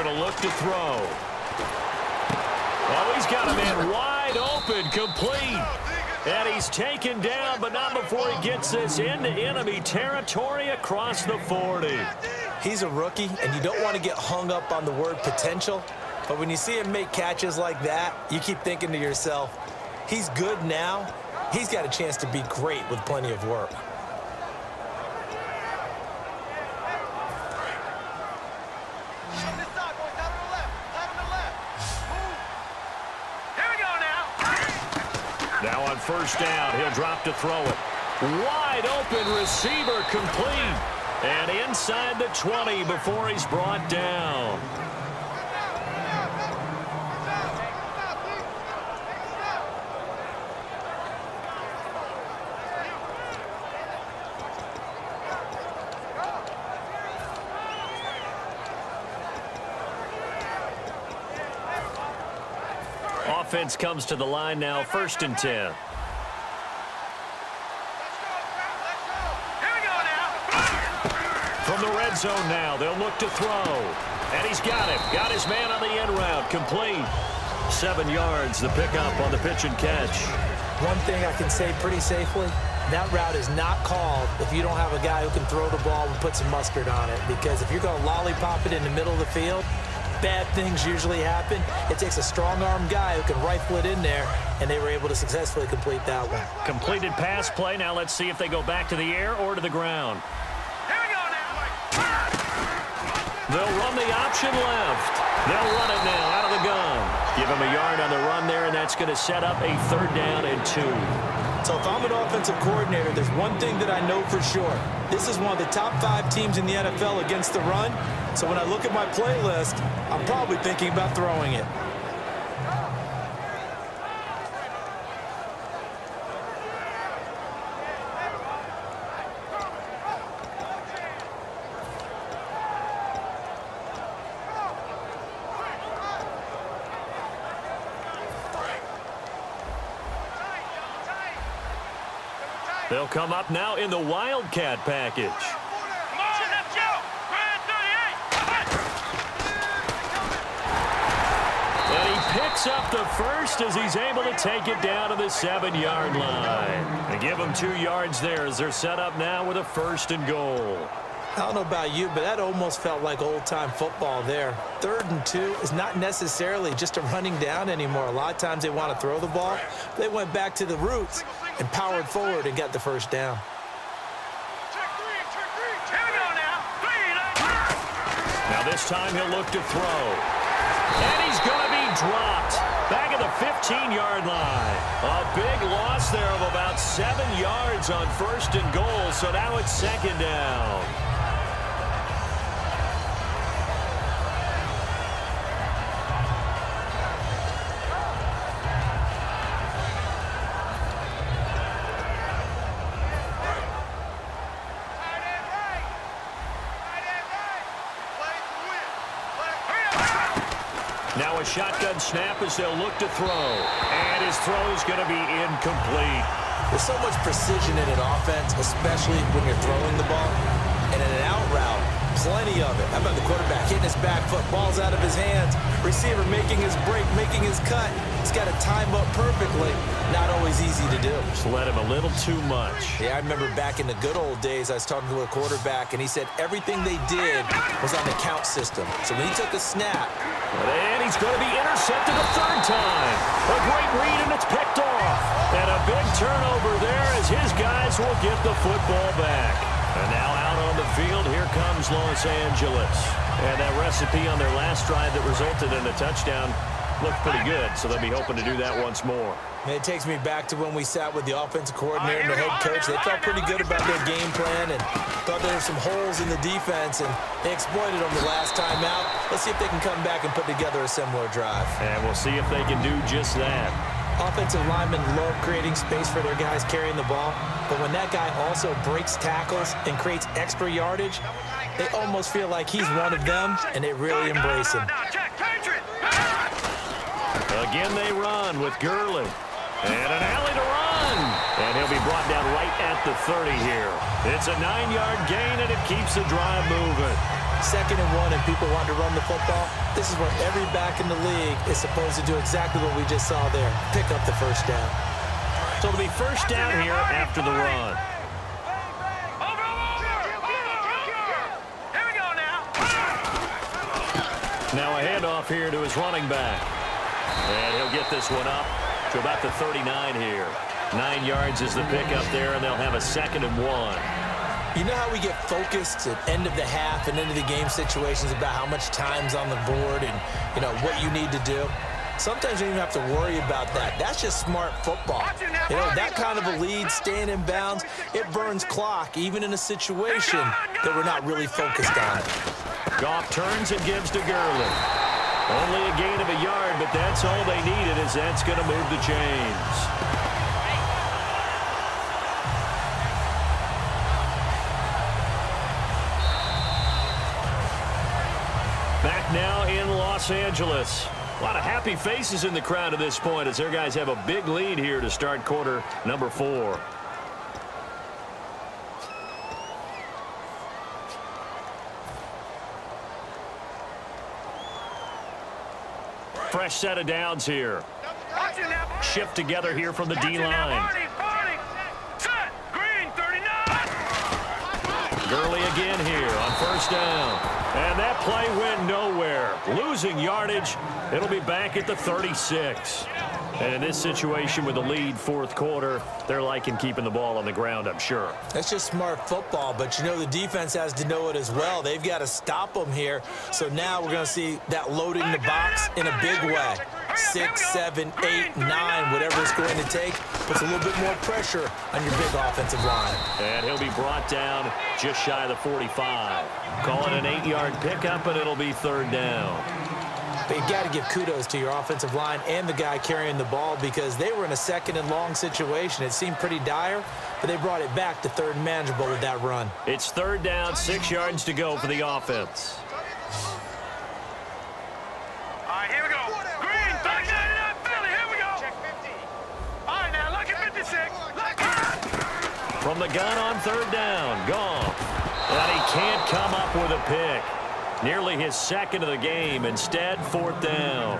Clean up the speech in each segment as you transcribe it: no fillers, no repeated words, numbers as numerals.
going to look to throw. Oh, he's got a man wide open, complete. And he's taken down, but not before he gets this into enemy territory across the 40. He's a rookie, and you don't want to get hung up on the word potential. But when you see him make catches like that, you keep thinking to yourself, he's good now. He's got a chance to be great with plenty of work. Now on first down, he'll drop to throw it. Wide open receiver, complete. And inside the 20 before he's brought down. Offense comes to the line now, 1st and 10. From the red zone now, they'll look to throw. And he's got him. Got his man on the end route. Complete. 7 yards, the pickup on the pitch and catch. One thing I can say pretty safely, that route is not called if you don't have a guy who can throw the ball and put some mustard on it. Because if you're going to lollipop it in the middle of the field, bad things usually happen. It takes a strong-arm guy who can rifle it in there, and they were able to successfully complete that one. Completed pass play. Now let's see if they go back to the air or to the ground. They'll run the option left. They'll run it now out of the gun. Give him a yard on the run there, and that's going to set up a 3rd down and 2. So if I'm an offensive coordinator, there's one thing that I know for sure. This is one of the top 5 teams in the NFL against the run. So when I look at my playlist, I'm probably thinking about throwing it. They'll come up now in the Wildcat package. And he picks up the first as he's able to take it down to the 7-yard line. And give them 2 yards there as they're set up now with a 1st and goal. I don't know about you, but that almost felt like old-time football there. 3rd and 2 is not necessarily just a running down anymore. A lot of times they want to throw the ball. They went back to the roots and powered forward and got the 1st down. Now this time he'll look to throw. And he's going to be dropped. Back at the 15-yard line. A big loss there of about 7 yards on 1st and goal. So now it's 2nd down. Now a shotgun snap as they'll look to throw. And his throw is going to be incomplete. There's so much precision in an offense, especially when you're throwing the ball. And in an out route, plenty of it. How about the quarterback hitting his back foot, ball's out of his hands, receiver making his break, making his cut. He's got to time up perfectly. Not always easy to do. Just let him a little too much. Yeah, I remember back in the good old days, I was talking to a quarterback, and he said everything they did was on the count system. So when he took a snap, and he's going to be intercepted a 3rd time. A great read, and it's picked off. And a big turnover there as his guys will get the football back. And now out on the field, here comes Los Angeles. And that recipe on their last drive that resulted in a touchdown looked pretty good, so they'll be hoping to do that once more. It takes me back to when we sat with the offensive coordinator and the head coach. They felt pretty good about their game plan and thought there were some holes in the defense, and they exploited them the last time out. Let's see if they can come back and put together a similar drive. And we'll see if they can do just that. Offensive linemen love creating space for their guys carrying the ball, but when that guy also breaks tackles and creates extra yardage, they almost feel like he's one of them, and they really embrace him. Again, they run with Gurley. And an alley to run. And he'll be brought down right at the 30 here. It's a 9-yard gain, and it keeps the drive moving. 2nd and 1 and people want to run the football, this is where every back in the league is supposed to do exactly what we just saw there, pick up the first down. So it'll be first down here after the run. Now a handoff here to his running back. And he'll get this one up to about the 39 here. 9 yards is the pickup there, and they'll have a 2nd and 1. You know how we get focused at end of the half and into the game situations about how much time's on the board and, you know, what you need to do? Sometimes you don't even have to worry about that. That's just smart football. You know, that kind of a lead, staying in bounds, it burns clock, even in a situation that we're not really focused on. Goff turns and gives to Gurley. Only a gain of a yard, but that's all they needed, as that's going to move the chains. Back now in Los Angeles. A lot of happy faces in the crowd at this point as their guys have a big lead here to start quarter number 4. Fresh set of downs here. Shift together here from the D-line. Gurley again here on first down. And that play went nowhere. Losing yardage. It'll be back at the 36. And in this situation with the lead fourth quarter, they're liking keeping the ball on the ground, I'm sure. That's just smart football, but you know the defense has to know it as well. They've got to stop them here. So now we're going to see that loading the box in a big way. 6, 7, 8, 9, whatever it's going to take, puts a little bit more pressure on your big offensive line. And he'll be brought down just shy of the 45. Call it an 8-yard pickup, and it'll be third down. But you got to give kudos to your offensive line and the guy carrying the ball because they were in a 2nd and long situation. It seemed pretty dire, but they brought it back to 3rd and manageable with that run. It's third down, 6 yards to go for the offense. All right, here we go. Green, 39, Philly, here we go. Check 50. All right, now, look at 56. Look at From the gun on third down, Goff. And he can't come up with a pick. Nearly his 2nd of the game. Instead, 4th down.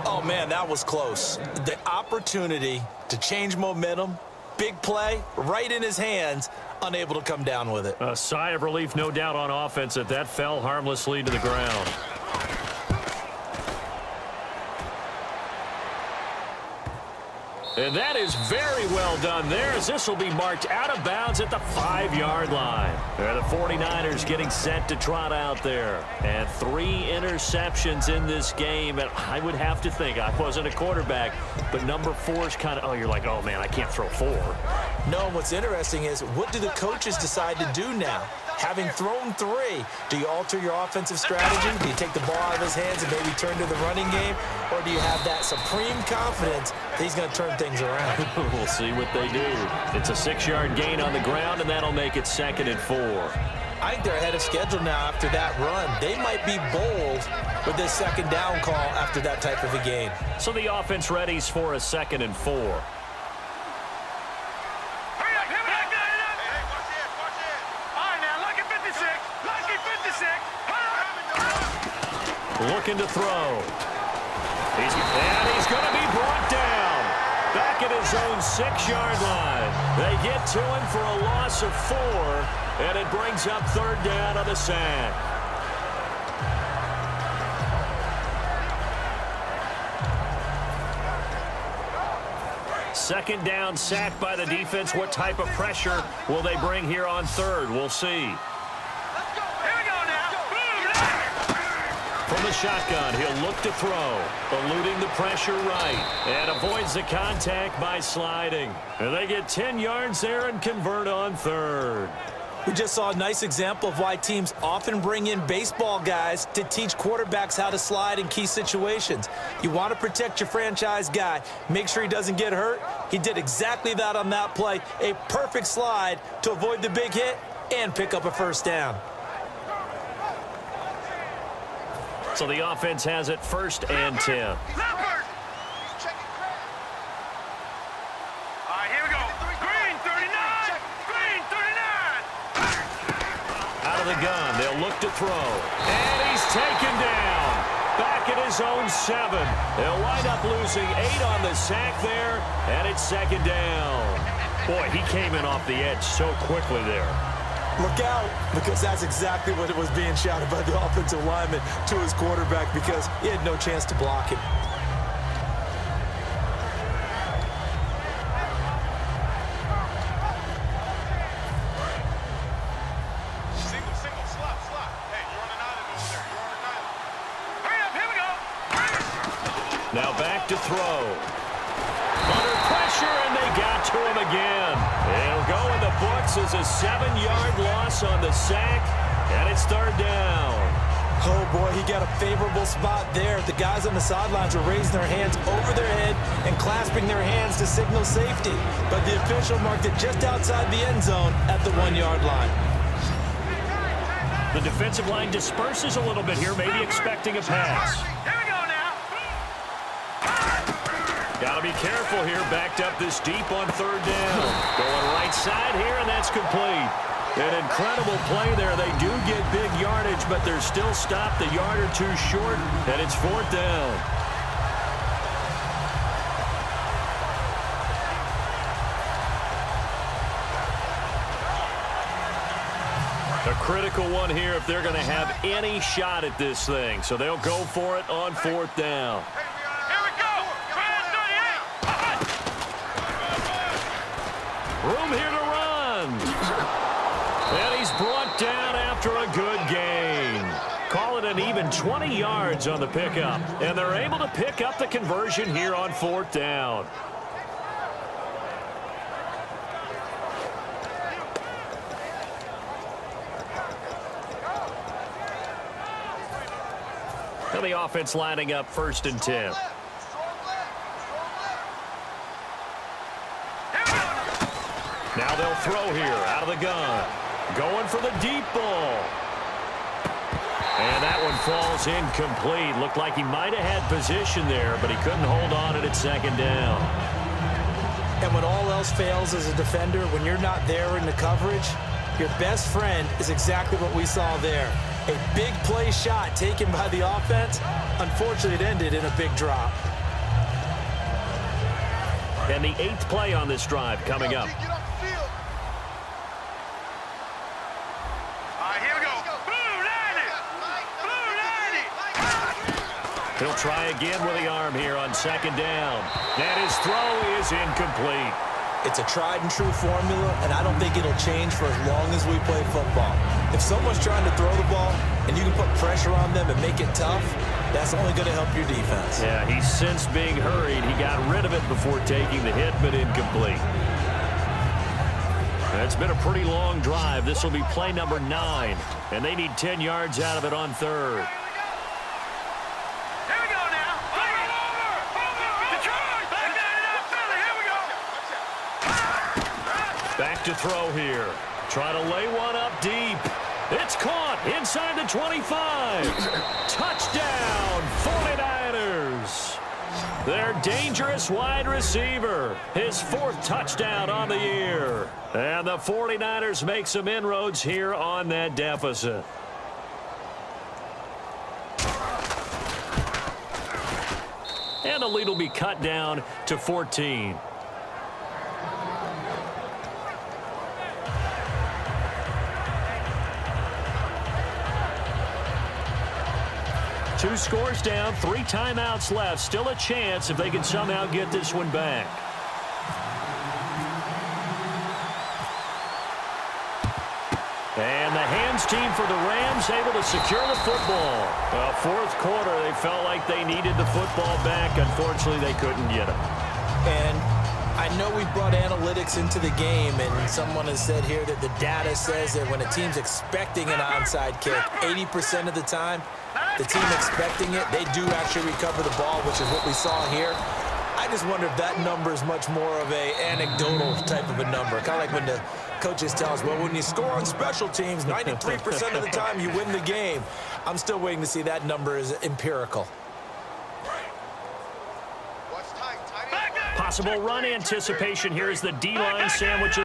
Oh, man, that was close. The opportunity to change momentum, big play, right in his hands, unable to come down with it. A sigh of relief, no doubt, on offense that fell harmlessly to the ground. And that is very well done there, as this will be marked out of bounds at the 5-yard line. And the 49ers getting set to trot out there. And 3 interceptions in this game. And I would have to think, I wasn't a quarterback, but number 4 is kind of, you're like, oh, man, I can't throw 4. No, and what's interesting is, what do the coaches decide to do now? Having thrown 3, do you alter your offensive strategy? Do you take the ball out of his hands and maybe turn to the running game? Or do you have that supreme confidence that he's going to turn things around? We'll see what they do. It's a 6-yard gain on the ground, and that'll make it 2nd and 4. I think they're ahead of schedule now after that run. They might be bold with this 2nd down call after that type of a gain. So the offense readies for a 2nd and 4. Looking to throw. He's going to be brought down. Back at his own 6-yard line. They get to him for a loss of 4, and it brings up third down on the sack. Second down, sack by the defense. What type of pressure will they bring here on third? We'll see. From the shotgun, he'll look to throw, eluding the pressure right, and avoids the contact by sliding. And they get 10 yards there and convert on third. We just saw a nice example of why teams often bring in baseball guys to teach quarterbacks how to slide in key situations. You want to protect your franchise guy. Make sure he doesn't get hurt. He did exactly that on that play. A perfect slide to avoid the big hit and pick up a first down. So the offense has it 1st and 10. All right, here we go. Green, 39. Green, 39. Out of of the gun. They'll look to throw. And he's taken down. Back at his own 7. They'll wind up losing 8 on the sack there, and it's second down. Boy, he came in off the edge so quickly there. Look out, because that's exactly what it was being shouted by the offensive lineman to his quarterback, because he had no chance to block him. Now back to throw. Under pressure, and they got to him again. It'll go in the books as a 7-yard loss on the sack, and it's third down. Oh, boy, he got a favorable spot there. The guys on the sidelines were raising their hands over their head and clasping their hands to signal safety. But the official marked it just outside the end zone at the 1-yard line. The defensive line disperses a little bit here, maybe expecting a pass. Got to be careful here, backed up this deep on third down. Going right side here, and that's complete. An incredible play there. They do get big yardage, but they're still stopped a yard or two short, and it's fourth down. A critical one here if they're going to have any shot at this thing. So they'll go for it on fourth down. Room here to run. And he's brought down after a good gain. Call it an even 20 yards on the pickup. And they're able to pick up the conversion here on fourth down. And the offense lining up 1st and 10. Now they'll throw here out of the gun. Going for the deep ball. And that one falls incomplete. Looked like he might have had position there, but he couldn't hold on at second down. And when all else fails as a defender, when you're not there in the coverage, your best friend is exactly what we saw there. A big play shot taken by the offense. Unfortunately, it ended in a big drop. And the 8th play on this drive coming up. He'll try again with the arm here on second down. And his throw is incomplete. It's a tried-and-true formula, and I don't think it'll change for as long as we play football. If someone's trying to throw the ball and you can put pressure on them and make it tough, that's only going to help your defense. Yeah, he's since being hurried. He got rid of it before taking the hit, but incomplete. It's been a pretty long drive. This will be play number 9, and they need 10 yards out of it on third. Back to throw here. Try to lay one up deep. It's caught inside the 25. Touchdown, 49ers. Their dangerous wide receiver. His 4th touchdown on the year. And the 49ers make some inroads here on that deficit. And the lead will be cut down to 14. Two scores down, 3 timeouts left. Still a chance if they can somehow get this one back. And the hands team for the Rams able to secure the football. Well, 4th quarter, they felt like they needed the football back. Unfortunately, they couldn't get it. And I know we brought analytics into the game, and someone has said here that the data says that when a team's expecting an onside kick, 80% of the time, the team expecting it, they do actually recover the ball, which is what we saw here. I just wonder if that number is much more of a anecdotal type of a number. Kind of like when the coaches tell us, well, when you score on special teams, 93% of the time you win the game. I'm still waiting to see that number is empirical. Possible run anticipation here as the D-line sandwiches.